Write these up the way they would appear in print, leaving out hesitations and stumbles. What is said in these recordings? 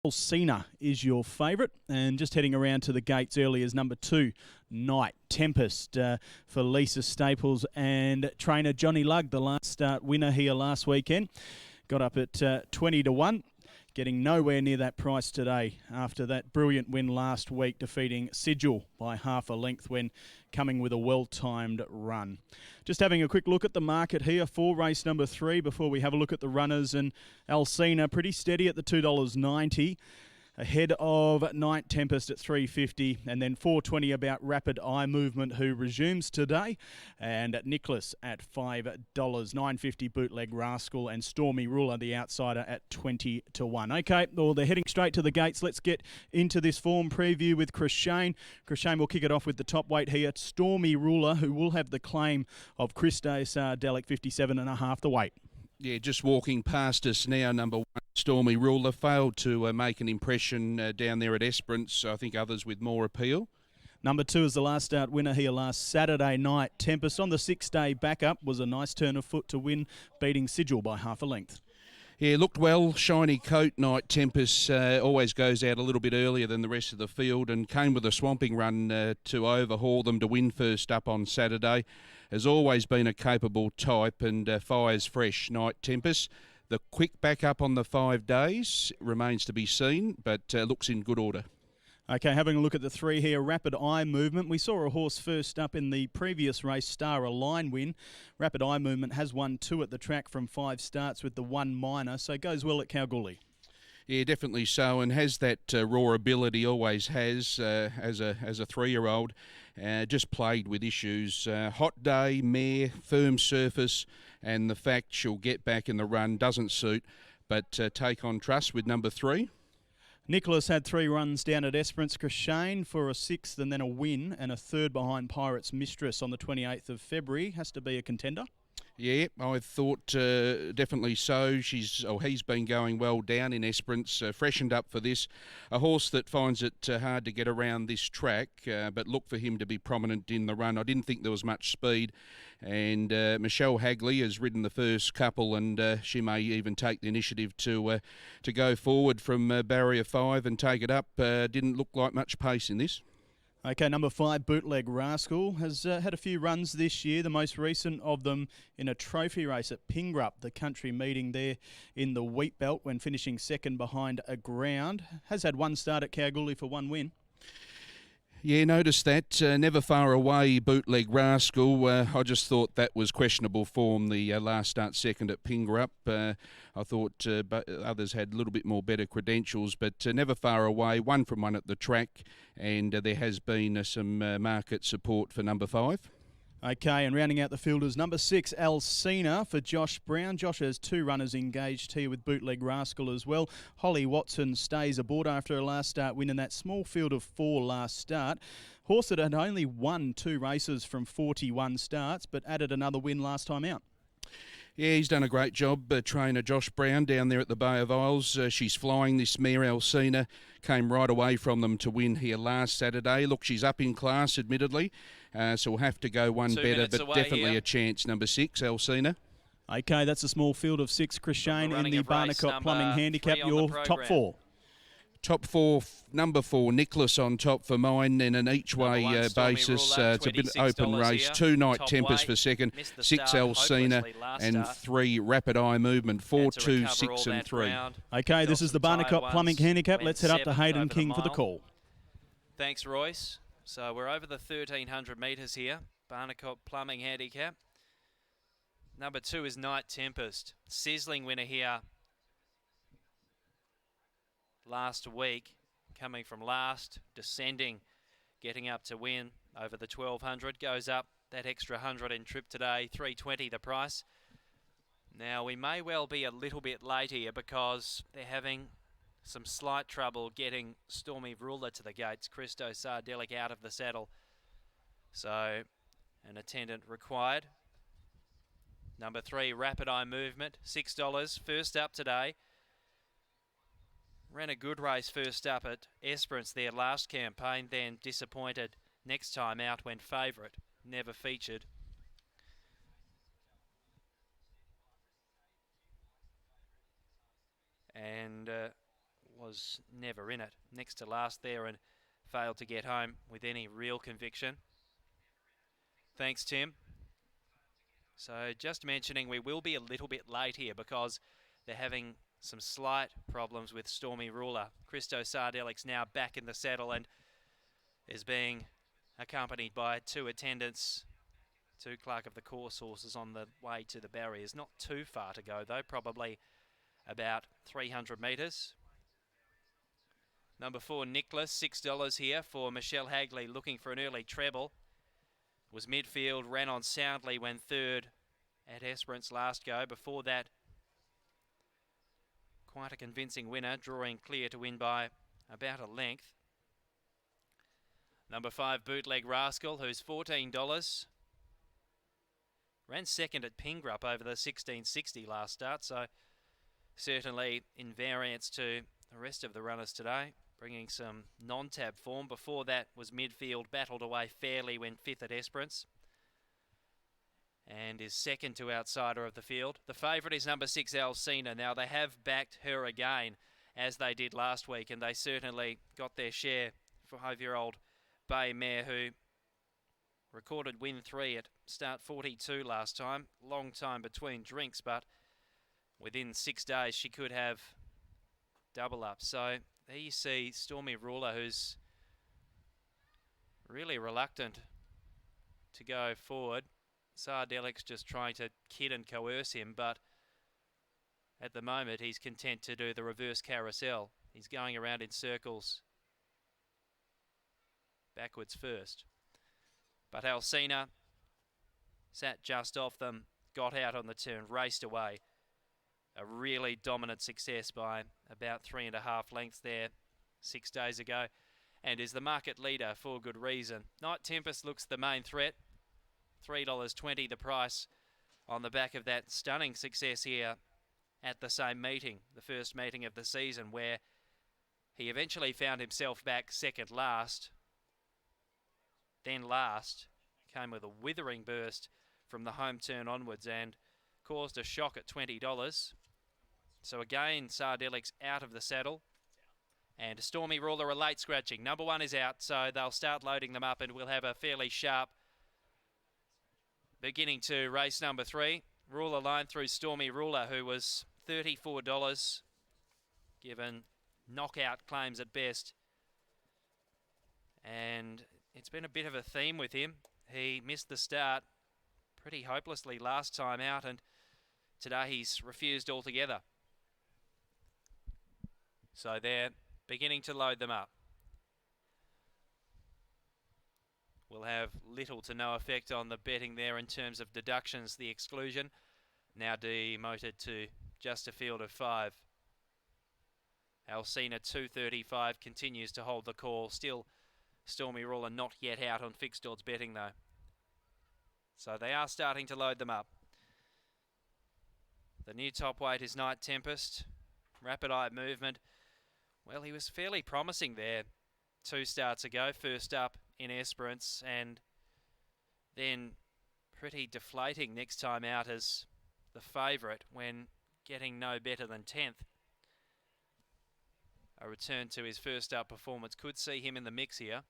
Alcina is your favourite, and just heading around to the gates early is number 2, Night Tempest, for Lisa Staples and trainer Johnny Lugg, the last start winner here last weekend. Got up at 20 to 1. Getting nowhere near that price today after that brilliant win last week, defeating Sigil by half a length when coming with a well-timed run. Just having a quick look at the market here for race number 3 before we have a look at the runners. And Alcina pretty steady at the $2.90. Ahead of Night Tempest at $3.50, and then $4.20 about Rapid Eye Movement, who resumes today, and Nicholas at $5, $9.50 Bootleg Rascal, and Stormy Ruler, the outsider, at 20 to 1. Okay, well, they're heading straight to the gates. Let's get into this form preview with Chris Shane. Chris Shane will kick it off with the top weight here, Stormy Ruler, who will have the claim of Christo Sardelic, 57.5 the weight. Yeah, just walking past us now, number 1, Stormy Ruler, failed to make an impression down there at Esperance. I think others with more appeal. Number 2 is the last start winner here last Saturday night. Tempest on the 6-day backup was a nice turn of foot to win, beating Sigil by half a length. Yeah, looked well. Shiny coat, Night Tempest always goes out a little bit earlier than the rest of the field and came with a swamping run to overhaul them to win first up on Saturday. Has always been a capable type and fires fresh, Night Tempest. The quick backup on the 5 days remains to be seen, but looks in good order. Okay, having a look at the 3 here, Rapid Eye Movement. We saw a horse first up in the previous race, Star Align win. Rapid Eye Movement has won 2 at the track from 5 starts with the 1 minor, so goes well at Kalgoorlie. Yeah, definitely so, and has that raw ability, always has, as a 3-year-old. Just plagued with issues. Hot day, mare, firm surface, and the fact she'll get back in the run doesn't suit, but take on trust with number 3. Nicholas had 3 runs down at Esperance Shane for a 6th and then a win, and a 3rd behind Pirate's Mistress on the 28th of February. Has to be a contender. Yeah, I thought definitely so. He's been going well down in Esperance, freshened up for this. A horse that finds it hard to get around this track, but look for him to be prominent in the run. I didn't think there was much speed, and Michelle Hagley has ridden the first couple, and she may even take the initiative to go forward from barrier 5 and take it up. Didn't look like much pace in this. Okay, number 5, Bootleg Rascal, has had a few runs this year, the most recent of them in a trophy race at Pingrup, the country meeting there in the wheat belt when finishing 2nd behind a ground. Has had 1 start at Kalgoorlie for 1 win. Yeah, noticed that. Never far away, Bootleg Rascal. I just thought that was questionable form, the last start 2nd at Pingrup. I thought others had a little bit more better credentials, but never far away. 1 from 1 at the track, and there has been some market support for number 5. Okay, and rounding out the fielders, number 6, Alcina for Josh Brown. Josh has 2 runners engaged here with Bootleg Rascal as well. Holly Watson stays aboard after her last start win in that small field of 4 last start. Horse that had only won 2 races from 41 starts, but added another win last time out. Yeah, he's done a great job, trainer Josh Brown down there at the Bay of Isles. She's flying, this mare Alcina. Came right away from them to win here last Saturday. Look, she's up in class, admittedly, so we'll have to go 1 better, but definitely a chance, number 6, Alcina. Okay, that's a small field of 6, Chris Shane, in the Barnicott Plumbing Handicap, your top 4. Top 4, number 4, Nicholas on top for mine in an each-way basis. It's a bit open race. Here. 2 Night Tempest for 2nd, 6 Alcina, and 3 Rapid Eye Movement. 4, 2, 6 and 3. Okay, this is the Barnicott Plumbing Handicap. Let's head up to Hayden King for the call. Thanks, Royce. So we're over the 1,300 metres here. Barnicott Plumbing Handicap. Number 2 is Night Tempest. Sizzling winner here last week, coming from last, descending, getting up to win over the 1,200, goes up that extra 100 in trip today, $3.20 the price. Now we may well be a little bit late here because they're having some slight trouble getting Stormy Ruler to the gates. Christo Sardelic out of the saddle, so an attendant required. Number 3, Rapid Eye Movement, $6, first up today. Ran a good race first up at Esperance there last campaign, then disappointed next time out, went favourite, never featured. And was never in it. Next to last there and failed to get home with any real conviction. Thanks, Tim. So just mentioning we will be a little bit late here because they're having some slight problems with Stormy Ruler. Christo Sardelic's now back in the saddle and is being accompanied by 2 attendants, 2 Clerk of the Course horses on the way to the barriers. Not too far to go though, probably about 300 metres. Number 4, Nicholas, $6 here for Michelle Hagley, looking for an early treble. Was midfield, ran on soundly when third at Esperance last go. Before that, quite a convincing winner, drawing clear to win by about a length. Number 5, Bootleg Rascal, who's $14. Ran second at Pingrup over the 1660 last start, so certainly in variance to the rest of the runners today, bringing some non-tab form. Before that was midfield, battled away fairly when 5th at Esperance, and is second to outsider of the field. The favourite is number 6, Alcina. Now, they have backed her again, as they did last week, and they certainly got their share for 5-year-old Bay Mare, who recorded win 3 at start 42 last time. Long time between drinks, but within 6 days she could have double up. So there you see Stormy Ruler, who's really reluctant to go forward. Sardelic's just trying to kid and coerce him, but at the moment he's content to do the reverse carousel. He's going around in circles, backwards first. But Alcina sat just off them, got out on the turn, raced away. A really dominant success by about 3.5 lengths there 6 days ago, and is the market leader for good reason. Night Tempest looks the main threat. $3.20 the price on the back of that stunning success here at the same meeting, the first meeting of the season, where he eventually found himself back second last, then last, came with a withering burst from the home turn onwards and caused a shock at $20. So again, Sardelic's out of the saddle, and Stormy Ruler a late scratching. Number 1 is out, so they'll start loading them up, and we'll have a fairly sharp beginning to race number 3. Ruler line through Stormy Ruler, who was $34, given knockout claims at best. And it's been a bit of a theme with him. He missed the start pretty hopelessly last time out, and today he's refused altogether. So they're beginning to load them up. Will have little to no effect on the betting there in terms of deductions. The exclusion now demoted to just a field of 5. Alcina $2.35 continues to hold the call. Still Stormy Ruler not yet out on fixed odds betting though. So they are starting to load them up. The new top weight is Night Tempest. Rapid Eye Movement. Well, he was fairly promising there 2 starts ago. First up in Esperance, and then pretty deflating next time out as the favourite when getting no better than 10th. A return to his first up performance could see him in the mix here.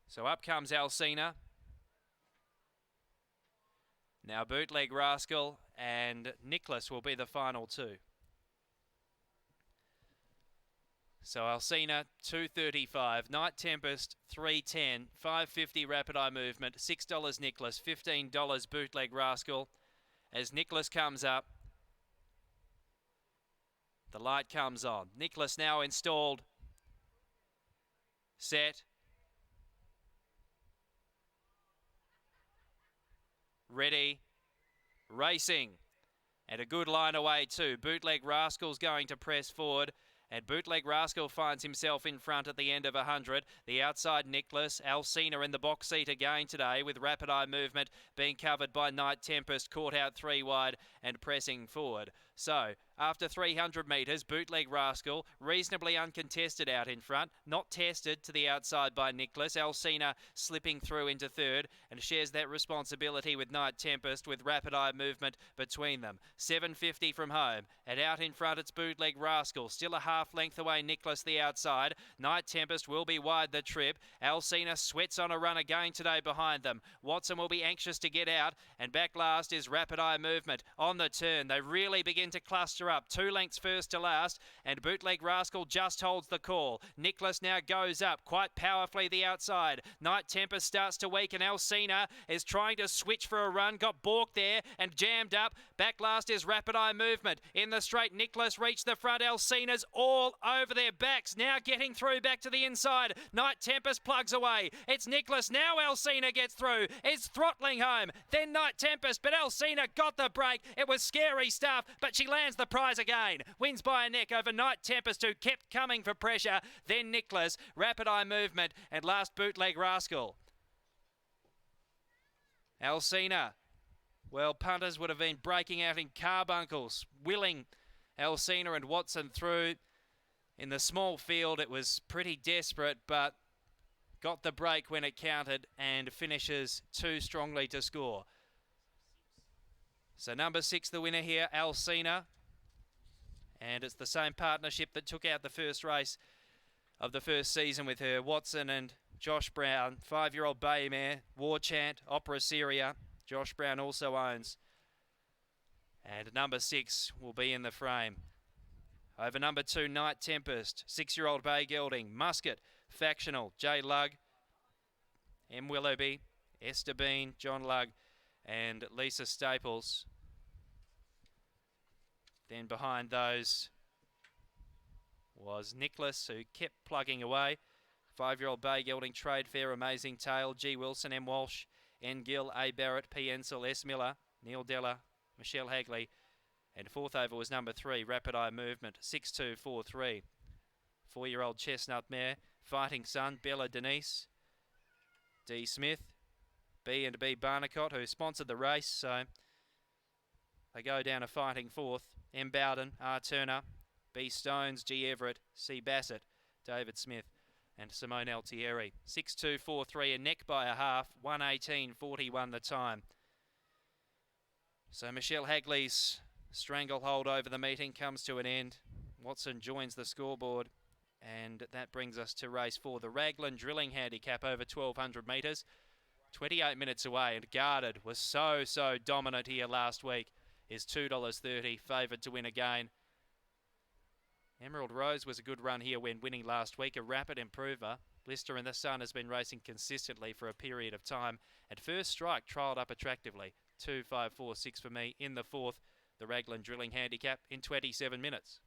So up comes Alcina. Now Bootleg Rascal and Nicholas will be the final 2. So Alcina $2.35, Night Tempest $3.10, $5.50 Rapid Eye Movement, $6 Nicholas, $15 Bootleg Rascal. As Nicholas comes up, the light comes on. Nicholas now installed, set, ready, racing, and a good line away too. Bootleg Rascal's going to press forward, and Bootleg Rascal finds himself in front at the end of 100. The outside Nicholas, Alcina in the box seat again today, with Rapid Eye Movement being covered by Night Tempest, caught out 3 wide and pressing forward. So, after 300 metres, Bootleg Rascal, reasonably uncontested out in front, not tested to the outside by Nicholas. Alcina slipping through into third and shares that responsibility with Night Tempest with Rapid Eye movement between them. 750 from home, and out in front it's Bootleg Rascal, still a half length away Nicholas the outside. Night Tempest will be wide the trip. Alcina sweats on a run again today behind them. Watson will be anxious to get out, and back last is Rapid Eye movement. On the turn, they really begin to cluster up. 2 lengths first to last, and Bootleg Rascal just holds the call. Nicholas now goes up quite powerfully the outside. Night Tempest starts to weaken. Alcina is trying to switch for a run, got balked there and jammed up. Back last is Rapid Eye movement. In the straight, Nicholas reached the front. Alcina's all over their backs, now getting through back to the inside. Night Tempest plugs away. It's Nicholas. Now Alcina gets through. It's throttling home. Then Night Tempest, but Alcina got the break. It was scary stuff, but she lands the prize again. Wins by a neck over Night Tempest, who kept coming for pressure. Then Nicholas, Rapid Eye movement, and last Bootleg Rascal. Alcina. Well, punters would have been breaking out in carbuncles, willing Alcina and Watson through. In the small field, it was pretty desperate, but got the break when it counted and finishes too strongly to score. So number 6, the winner here, Alcina. And it's the same partnership that took out the first race of the first season with her. Watson and Josh Brown, 5-year-old bay mare, War Chant, Opera Syria. Josh Brown also owns. And number 6 will be in the frame. Over number 2, Night Tempest, 6-year-old bay gelding, Musket, Factional, J Lugg, M Willoughby, Esther Bean, John Lugg, and Lisa Staples. Then behind those was Nicholas, who kept plugging away. 5-year-old bay gelding, Trade Fair, Amazing Tale, G Wilson, M Walsh, N Gill, A Barrett, P Ensel, S Miller, Neil Della, Michelle Hagley. And fourth over was number 3, Rapid Eye Movement, 6-2-4-3. 4-year-old chestnut mare, Fighting Sun, Bella Denise, D Smith, B and B Barnicott, who sponsored the race, so they go down a fighting fourth. M Bowden, R Turner, B Stones, G Everett, C Bassett, David Smith, and Simone Altieri. 6-2-4-3, a neck by a half, 1:18.41 the time. So Michelle Hagley's stranglehold over the meeting comes to an end. Watson joins the scoreboard, and that brings us to race 4, the Raglan Drilling Handicap over 1,200 metres. 28 minutes away, and Guarded was so dominant here last week. Is $2.30, favoured to win again. Emerald Rose was a good run here when winning last week, a rapid improver. Blister in the Sun has been racing consistently for a period of time. At First Strike, trialled up attractively. 2-5-4-6 for me in the fourth, the Raglan Drilling Handicap in 27 minutes.